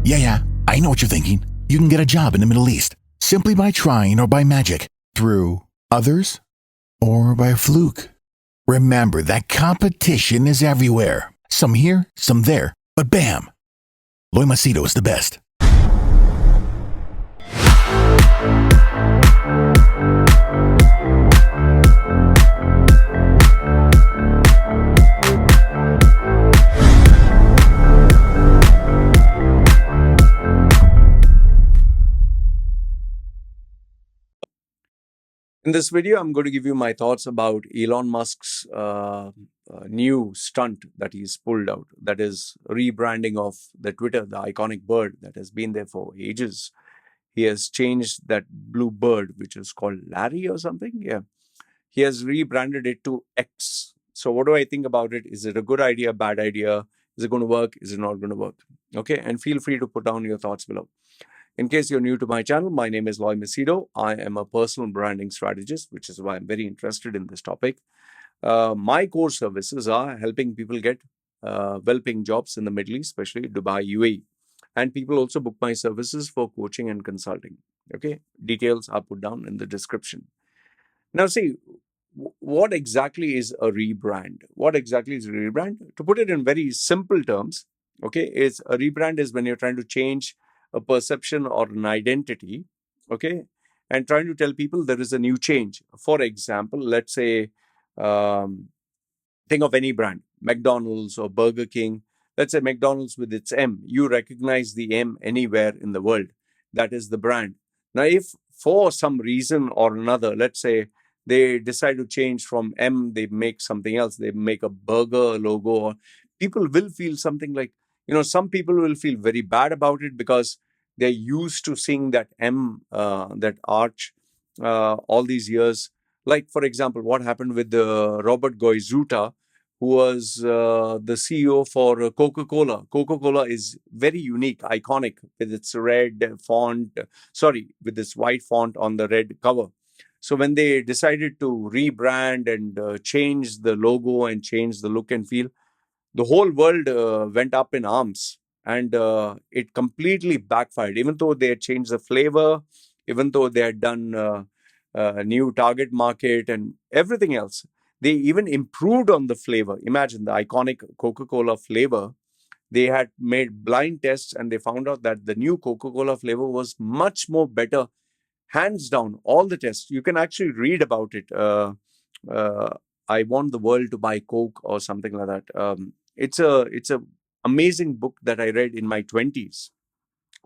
Yeah, I know what you're thinking. You can get a job in the Middle East simply by trying or by magic, through others or by fluke. Remember that competition is everywhere. Some here, some there, but bam! Loy Machedo is the best. In this video, I'm going to give you my thoughts about Elon Musk's new stunt that he's pulled out. That is rebranding of the Twitter, the iconic bird that has been there for ages. He has changed that blue bird, which is called Larry or something. Yeah. He has rebranded it to X. So what do I think about it? Is it a good idea, bad idea? Is it going to work? Is it not going to work? Okay. And feel free to put down your thoughts below. In case you're new to my channel, my name is Loy Machedo. I am a personal branding strategist, which is why I'm very interested in this topic. My core services are helping people get well-paying jobs in the Middle East, especially Dubai, UAE. And people also book my services for coaching and consulting. Okay, details are put down in the description. Now, see, what exactly is a rebrand? What exactly is a rebrand? To put it in very simple terms, okay, is a rebrand is when you're trying to change a perception or an identity, okay, and trying to tell people there is a new change. For example, let's say, think of any brand, McDonald's or Burger King. Let's say McDonald's with its M. You recognize the M anywhere in the world. That is the brand. Now, if for some reason or another, let's say they decide to change from M, they make something else, they make a burger logo, or people will feel something like, some people will feel very bad about it because they're used to seeing that M, that arch, all these years. Like, for example, what happened with Robert Goizueta, who was the CEO for Coca-Cola. Coca-Cola is very unique, iconic, with its red font, with this white font on the red cover. So when they decided to rebrand and change the logo and change the look and feel, the whole world went up in arms, and it completely backfired. Even though they had changed the flavor, even though they had done a new target market and everything else, they even improved on the flavor. Imagine the iconic Coca-Cola flavor. They had made blind tests and they found out that the new Coca-Cola flavor was much more better, hands down. All the tests, you can actually read about it. I want the world to buy Coke or something like that. It's a amazing book that I read in my 20s.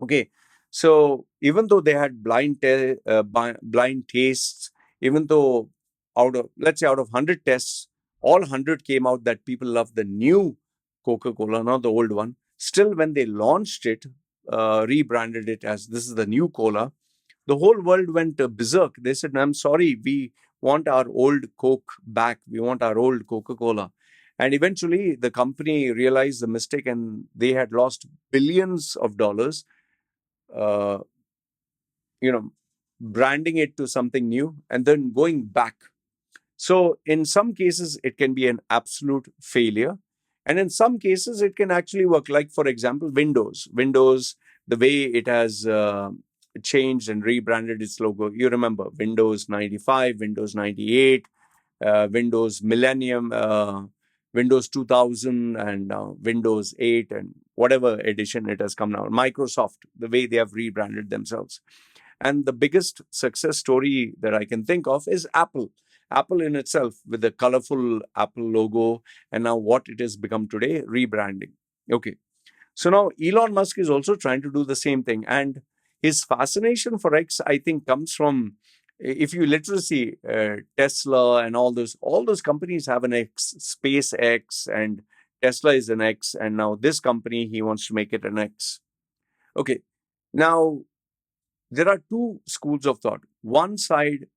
Okay, so even though they had blind tastes, even though out of 100 tests, all 100 came out that people loved the new Coca-Cola, not the old one. Still, when they launched it, rebranded it as this is the new cola, the whole world went berserk. They said, "I'm sorry, we want our old Coke back. We want our old Coca-Cola." And eventually, the company realized the mistake and they had lost billions of dollars, uh, branding it to something new and then going back. So in some cases, it can be an absolute failure. And in some cases, it can actually work. Like, for example, Windows. Windows, the way it has changed and rebranded its logo. You remember Windows 95, Windows 98, Windows Millennium, Windows 2000, and Windows 8, and whatever edition it has come now. Microsoft, the way they have rebranded themselves. And the biggest success story that I can think of is Apple. Apple in itself, with the colorful Apple logo, and now what it has become today, rebranding. Okay. So now Elon Musk is also trying to do the same thing. And his fascination for X, I think, comes from, if you literally see Tesla and all those companies have an X, SpaceX, and Tesla is an X. And now this company, he wants to make it an X. Okay. Now, there are two schools of thought. One side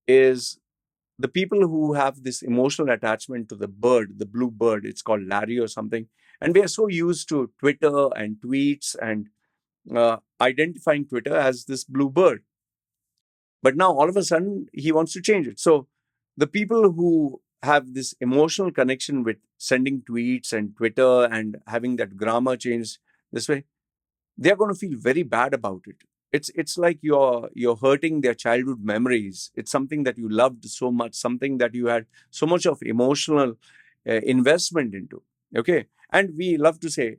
is the people who have this emotional attachment to the bird, the blue bird. It's called Larry or something. And we are so used to Twitter and tweets and identifying Twitter as this blue bird. But now all of a sudden, he wants to change it. So the people who have this emotional connection with sending tweets and Twitter and having that grammar changed this way, they're going to feel very bad about it. It's like you're hurting their childhood memories. It's something that you loved so much, something that you had so much of emotional investment into. Okay, and we love to say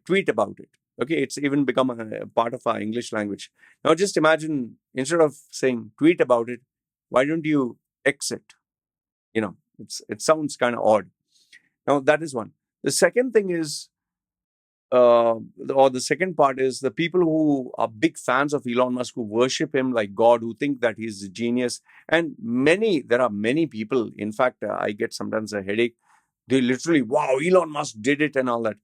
tweet about it. Okay, it's even become a part of our English language. Now just imagine, instead of saying tweet about it, why don't you exit? It sounds kind of odd. Now that is one. The second thing is, or the second part is, the people who are big fans of Elon Musk, who worship him like God, who think that he's a genius. And there are many people. In fact, I get sometimes a headache. They literally, wow, Elon Musk did it and all that.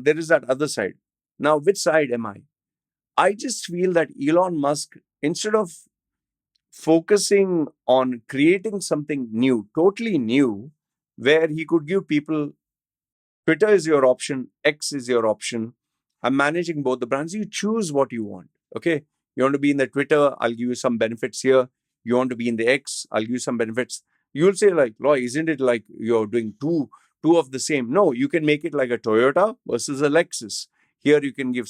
There is that other side. Now, which side am I? I just feel that Elon Musk, instead of focusing on creating something new, totally new, where he could give people, Twitter is your option, X is your option. I'm managing both the brands. You choose what you want. Okay. You want to be in the Twitter, I'll give you some benefits here. You want to be in the X, I'll give you some benefits. You'll say, like, Loy, isn't it like you're doing two of the same? No, you can make it like a Toyota versus a Lexus. Here you can give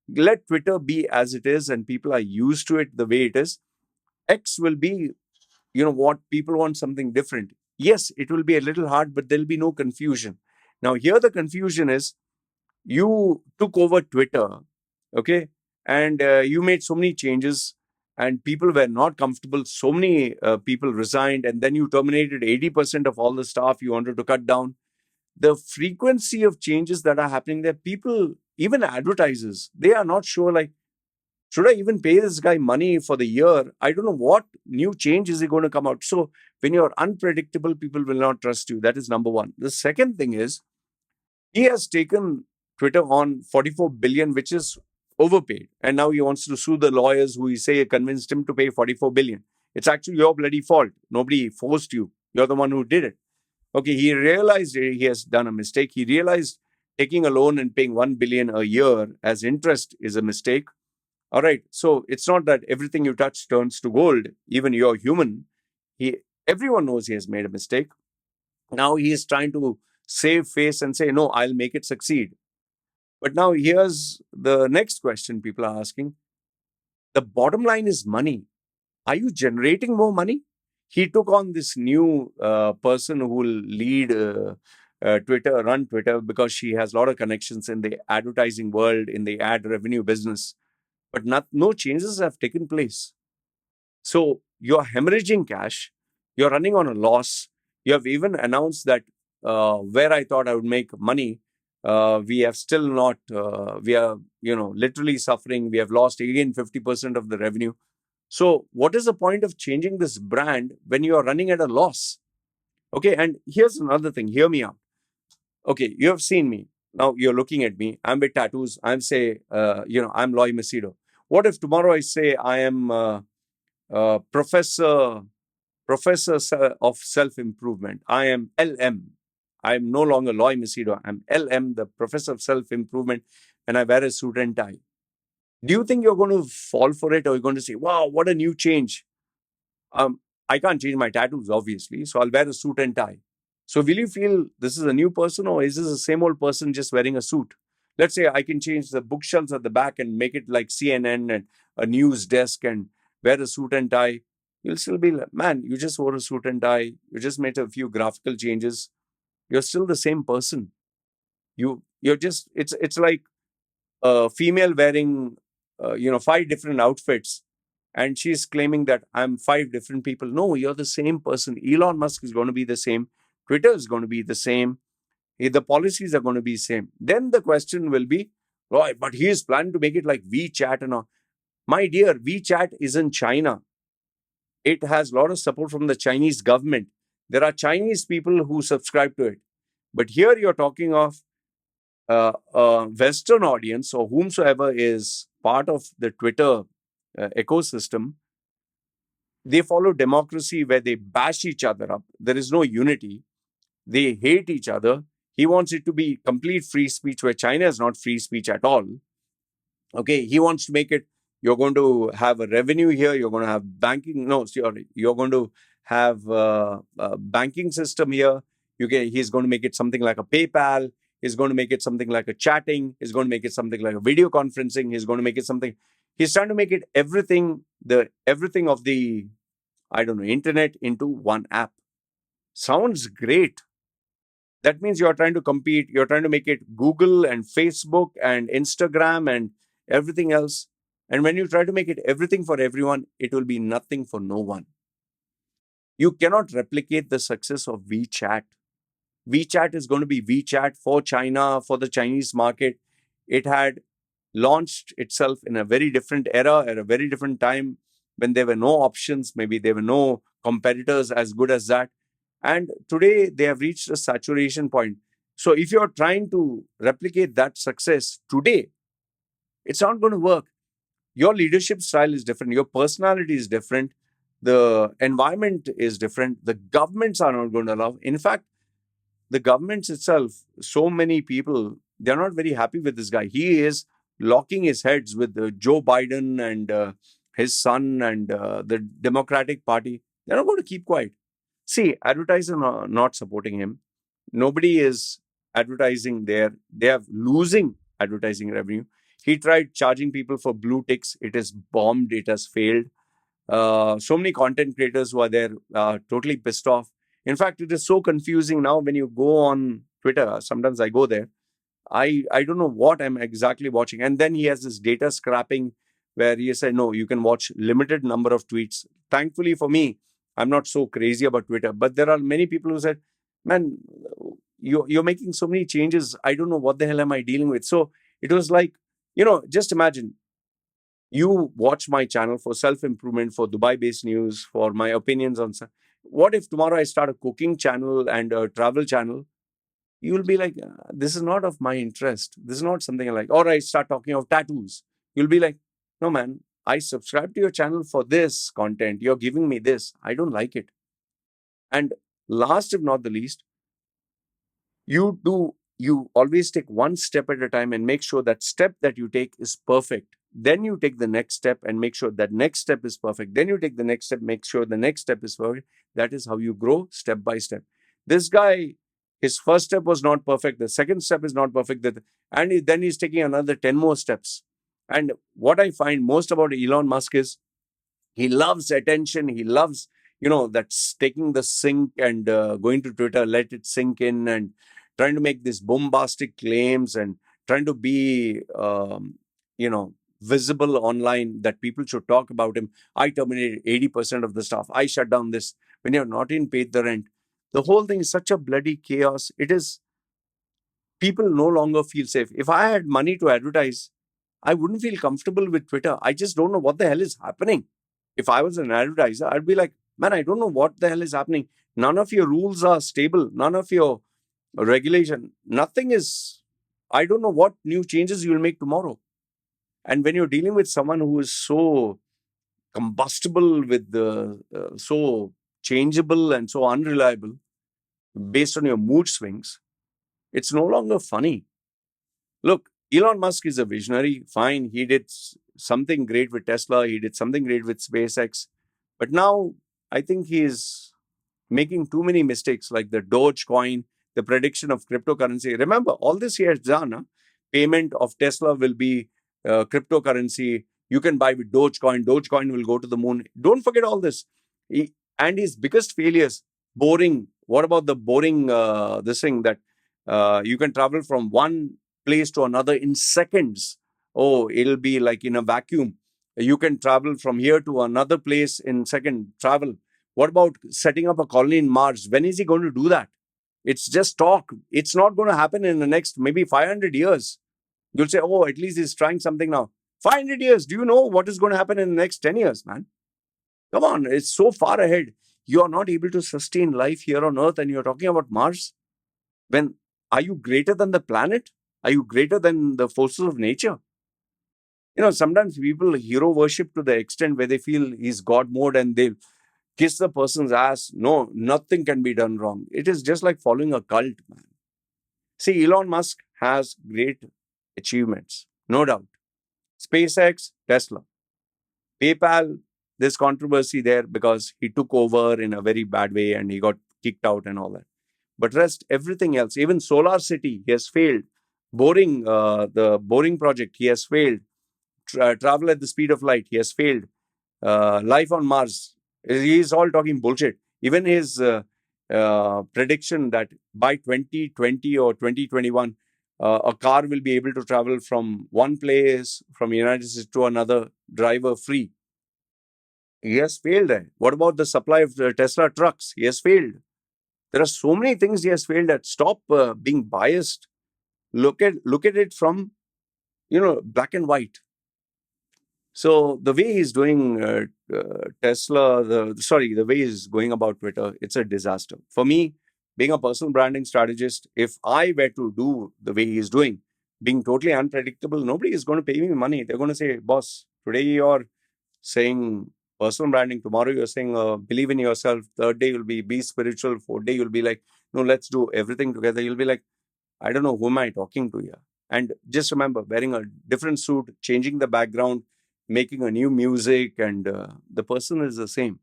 let Twitter be as it is, and people are used to it the way it is. X will be, what people want, something different. Yes, it will be a little hard, but there'll be no confusion. Now, here the confusion is, you took over Twitter, okay, and you made so many changes, and people were not comfortable. So many people resigned, and then you terminated 80% of all the staff you wanted to cut down. The frequency of changes that are happening there, people, even advertisers, they are not sure, like, should I even pay this guy money for the year? I don't know what new change is he going to come out. So when you're unpredictable, people will not trust you. That is number one. The second thing is, he has taken Twitter on 44 billion, which is overpaid. And now he wants to sue the lawyers who he say convinced him to pay 44 billion. It's actually your bloody fault. Nobody forced you. You're the one who did it. Okay, he realized he has done a mistake. He realized taking a loan and paying 1 billion a year as interest is a mistake. All right. So it's not that everything you touch turns to gold. Even you're human. Everyone knows he has made a mistake. Now he is trying to save face and say, no, I'll make it succeed. But now here's the next question people are asking. The bottom line is money. Are you generating more money? He took on this new person who will lead Twitter, run Twitter, because she has a lot of connections in the advertising world, in the ad revenue business. But no changes have taken place. So you're hemorrhaging cash. You're running on a loss. You have even announced that where I thought I would make money, we have still not, we are, literally suffering. We have lost again 50% of the revenue. So what is the point of changing this brand when you are running at a loss? Okay, and here's another thing. Hear me out. Okay, you have seen me. Now you're looking at me. I'm with tattoos. I'm I'm Loy Machedo. What if tomorrow I say I am professor of self-improvement? I am LM. I'm no longer Loy Machedo. I'm LM, the professor of self-improvement, and I wear a suit and tie. Do you think you're going to fall for it, or you're going to say, wow, what a new change? I can't change my tattoos, obviously, so I'll wear a suit and tie. So will you feel this is a new person, or is this the same old person just wearing a suit? Let's say I can change the bookshelves at the back and make it like CNN and a news desk and wear a suit and tie. You'll still be like, man, you just wore a suit and tie. You just made a few graphical changes. You're still the same person. You're just, it's like a female wearing, 5 different outfits, and she's claiming that I'm 5 different people. No, you're the same person. Elon Musk is going to be the same. Twitter is going to be the same. The policies are going to be the same. Then the question will be, right, but he is planning to make it like WeChat and all. My dear, WeChat is in China. It has a lot of support from the Chinese government. There are Chinese people who subscribe to it. But here you're talking of a Western audience, or whomsoever is part of the Twitter ecosystem. They follow democracy where they bash each other up. There is no unity. They hate each other. He wants it to be complete free speech, where China is not free speech at all. Okay, he wants to make it, you're going to have a revenue here, you're going to have banking. No, sorry, you're going to have a banking system here. He's going to make it something like a PayPal. He's going to make it something like a chatting. He's going to make it something like a video conferencing. He's going to make it something. He's trying to make it everything of the, I don't know, internet into one app. Sounds great. That means you're trying to compete. You're trying to make it Google and Facebook and Instagram and everything else. And when you try to make it everything for everyone, it will be nothing for no one. You cannot replicate the success of WeChat. WeChat is going to be WeChat for China, for the Chinese market. It had launched itself in a very different era, at a very different time, when there were no options, maybe there were no competitors as good as that. And today they have reached a saturation point. So if you're trying to replicate that success today, it's not going to work. Your leadership style is different. Your personality is different. The environment is different. The governments are not going to allow. In fact, the governments itself, so many people, they're not very happy with this guy. He is locking his heads with Joe Biden and his son and the Democratic Party. They're not going to keep quiet. See, advertisers are not supporting him. Nobody is advertising there. They are losing advertising revenue. He tried charging people for blue ticks. It has bombed. It has failed. So many content creators who are there totally pissed off. In fact, it is so confusing now when you go on Twitter. Sometimes I go there. I don't know what I'm exactly watching. And then he has this data scrapping where he said, no, you can watch limited number of tweets. Thankfully for me, I'm not so crazy about Twitter. But there are many people who said, man, you're making so many changes. I don't know what the hell am I dealing with. So it was like, just imagine, you watch my channel for self-improvement, for Dubai-based news, for my opinions on. What if tomorrow I start a cooking channel and a travel channel? You will be like, this is not of my interest. This is not something I like. Or I start talking of tattoos. You'll be like, no, man, I subscribe to your channel for this content. You're giving me this. I don't like it. And last, if not the least, you always take one step at a time and make sure that step that you take is perfect. Then you take the next step and make sure that next step is perfect. Then you take the next step, make sure the next step is perfect. That is how you grow step by step. This guy, his first step was not perfect. The second step is not perfect. And then he's taking another 10 more steps. And what I find most about Elon Musk is he loves attention. He loves, that's taking the sink and going to Twitter, let it sink in and trying to make these bombastic claims and trying to be, visible online, that people should talk about him. I terminated 80% of the staff. I shut down this. When you're not in paid the rent, the whole thing is such a bloody chaos. It is, people no longer feel safe. If I had money to advertise, I wouldn't feel comfortable with Twitter. I just don't know what the hell is happening. If I was an advertiser, I'd be like, man, I don't know what the hell is happening. None of your rules are stable. None of your regulation. Nothing is, I don't know what new changes you will make tomorrow. And when you're dealing with someone who is so combustible with the, so changeable and so unreliable based on your mood swings, it's no longer funny. Look, Elon Musk is a visionary. Fine. He did something great with Tesla. He did something great with SpaceX. But now I think he is making too many mistakes, like the Dogecoin, the prediction of cryptocurrency. Remember, all this he has done. Payment of Tesla will be cryptocurrency. You can buy with Dogecoin. Dogecoin will go to the moon. Don't forget all this. And his biggest failures, boring. What about the boring, this thing that you can travel from one place to another in seconds? Oh, it'll be like in a vacuum. You can travel from here to another place in second travel. What about setting up a colony in Mars? When is he going to do that? It's just talk. It's not going to happen in the next maybe 500 years. You'll say, oh, at least he's trying something now. 500 years. Do you know what is going to happen in the next 10 years, man? Come on. It's so far ahead. You are not able to sustain life here on Earth and you're talking about Mars. When are you greater than the planet? Are you greater than the forces of nature? Sometimes people hero worship to the extent where they feel he's God mode and they kiss the person's ass. No, nothing can be done wrong. It is just like following a cult, man. See, Elon Musk has great achievements, no doubt. SpaceX, Tesla. PayPal, there's controversy there because he took over in a very bad way and he got kicked out and all that. But rest, everything else, even Solar City, he has failed. The boring project, he has failed. Travel at the speed of light, he has failed. Life on Mars, he is all talking bullshit. Even his prediction that by 2020 or 2021, a car will be able to travel from one place, from United States to another, driver free. He has failed. What about the supply of Tesla trucks? He has failed. There are so many things he has failed at. Stop being biased. Look at it from black and white. So the way he's doing Tesla, the way he's going about Twitter, it's a disaster. For me, being a personal branding strategist, if I were to do the way he's doing, being totally unpredictable, nobody is going to pay me money. They're going to say, boss, today you're saying personal branding, tomorrow you're saying believe in yourself, third day you'll be spiritual, fourth day you'll be like, no, let's do everything together. You'll be like, I don't know, who am I talking to here? And just remember, wearing a different suit, changing the background, making a new music, and the person is the same.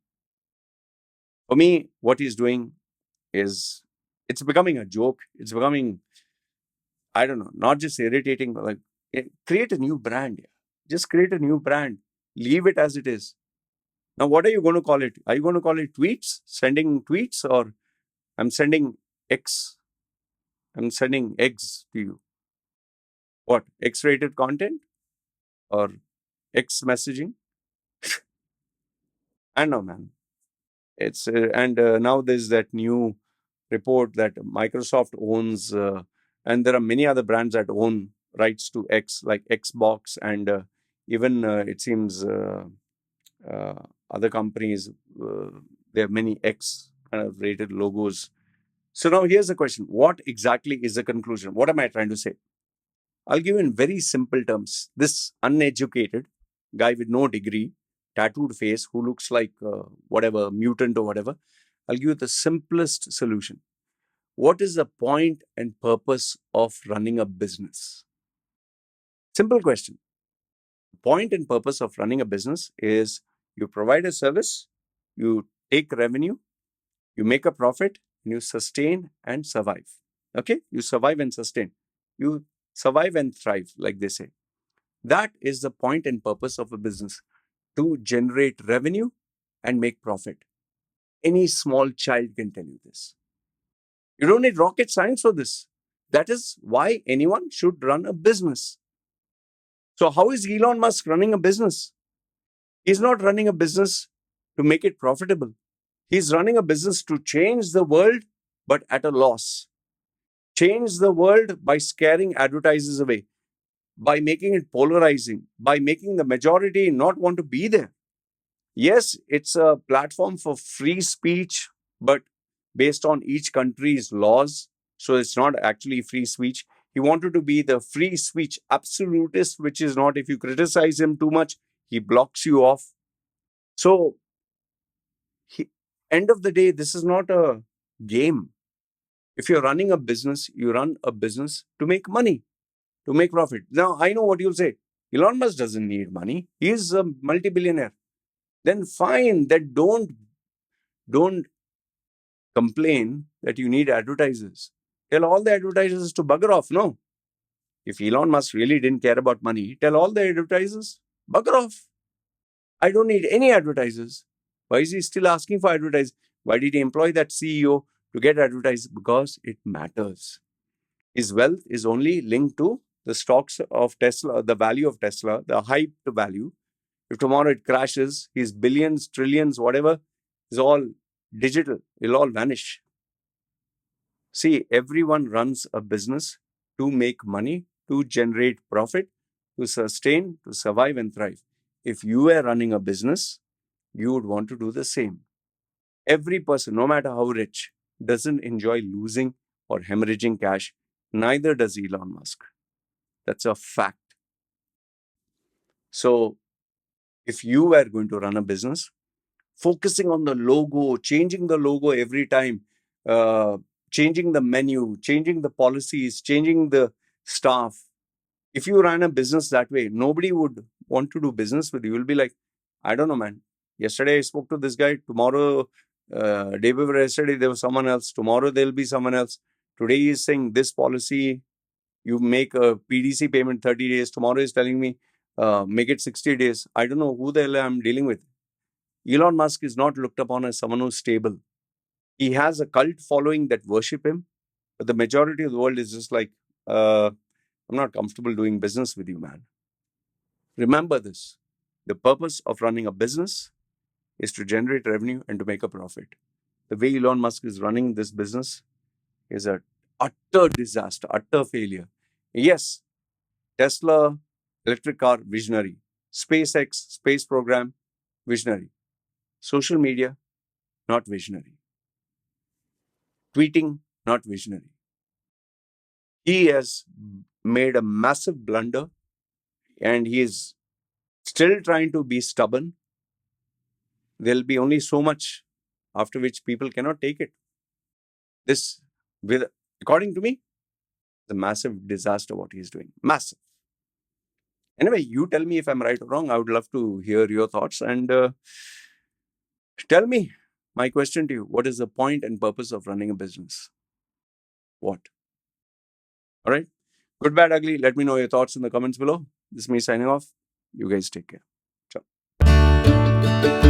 For me, what he's doing is, it's becoming a joke. It's becoming, I don't know, not just irritating, but like, create a new brand. Yeah. Just create a new brand. Leave it as it is. Now, what are you going to call it? Are you going to call it tweets? Sending tweets? Or I'm sending X? I'm sending eggs to you. What? X-rated content? Or X messaging? I know, man. It's and now there's that new report that Microsoft owns, and there are many other brands that own rights to X, like Xbox, and even it seems other companies, there are many X kind of rated logos. So now here's the question: what exactly is the conclusion? What am I trying to say? I'll give you in very simple terms. This uneducated guy with no degree, tattooed face, who looks like whatever, mutant or whatever, I'll give you the simplest solution. What is the point and purpose of running a business? Simple question. The point and purpose of running a business is you provide a service, you take revenue, you make a profit, and you sustain and survive. Okay? You survive and sustain. You survive and thrive, like they say. That is the point and purpose of a business, to generate revenue and make profit. Any small child can tell you this. You don't need rocket science for this. That is why anyone should run a business. So how is Elon Musk running a business? He's not running a business to make it profitable. He's running a business to change the world, but at a loss. Change the world by scaring advertisers away, by making it polarizing, by making the majority not want to be there. Yes, it's a platform for free speech, but based on each country's laws. So it's not actually free speech. He wanted to be the free speech absolutist, which is not, if you criticize him too much, he blocks you off. So, end of the day, this is not a game. If you're running a business, you run a business to make money, to make profit. Now, I know what you'll say. Elon Musk doesn't need money. He's a multi-billionaire. Then fine, then don't complain that you need advertisers. Tell all the advertisers to bugger off. No. If Elon Musk really didn't care about money, tell all the advertisers, bugger off. I don't need any advertisers. Why is he still asking for advertisers? Why did he employ that CEO to get advertised? Because it matters. His wealth is only linked to the stocks of Tesla, the value of Tesla, the hype to value. If tomorrow it crashes, his billions, trillions, whatever, is all digital. It'll all vanish. See, everyone runs a business to make money, to generate profit, to sustain, to survive and thrive. If you were running a business, you would want to do the same. Every person, no matter how rich, doesn't enjoy losing or hemorrhaging cash. Neither does Elon Musk. That's a fact. So, if you were going to run a business, focusing on the logo, changing the logo every time, changing the menu, changing the policies, changing the staff. If you ran a business that way, nobody would want to do business with you. You'll be like, I don't know, man. Yesterday I spoke to this guy. Tomorrow Day before yesterday, there was someone else. Tomorrow, there'll be someone else. Today, he's saying this policy, you make a PDC payment 30 days. Tomorrow, he's telling me, make it 60 days. I don't know who the hell I'm dealing with. Elon Musk is not looked upon as someone who's stable. He has a cult following that worship him, but the majority of the world is just like, I'm not comfortable doing business with you, man. Remember this. The purpose of running a business is to generate revenue and to make a profit. The way Elon Musk is running this business is an utter disaster, utter failure. Yes, Tesla, electric car, visionary. SpaceX, space program, visionary. Social media, not visionary. Tweeting, not visionary. He has made a massive blunder and he is still trying to be stubborn. There'll be only so much after which people cannot take it. This, according to me, is a massive disaster what he's doing. Massive. Anyway, you tell me if I'm right or wrong. I would love to hear your thoughts. And tell me, my question to you, what is the point and purpose of running a business? What? All right. Good, bad, ugly. Let me know your thoughts in the comments below. This is me signing off. You guys take care. Ciao.